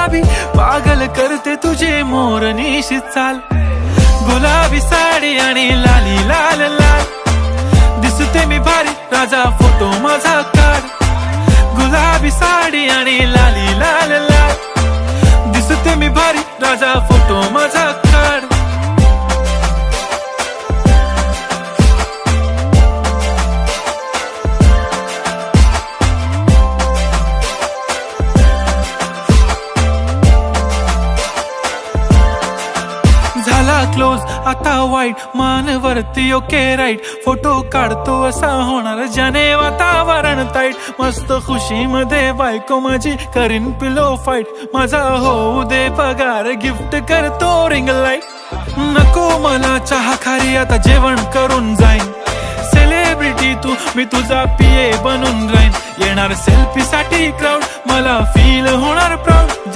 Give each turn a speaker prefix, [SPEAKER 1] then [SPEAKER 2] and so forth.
[SPEAKER 1] गुलाबी पागल करते तुझे मोरनीशी चाल, गुलाबी साडी आणि लाली लाल लाल, दिसते मी भारी राजा फोटो माझा काढ, गुलाबी साडी आणि लाली लाल लाल, दिसते मी भारी राजा फोटो माझा काढ. झाला क्लोज आता वाईट मानवरती ओके राईट, फोटो काढतो असा होणार ज्याने वातावरण ताईट, मस्त खुशी मध्ये बायको माझी करीन पिलो फाईट, माझा होऊ दे पगार गिफ्ट करतो रिंग लाईट, नको मला चहा खारी आता जेवण करून जाईन, सेलिब्रिटी तू मी तुझा पिये बनून राहीन, येणार सेल्फी साठी क्राऊड मला फील होणार प्राऊड.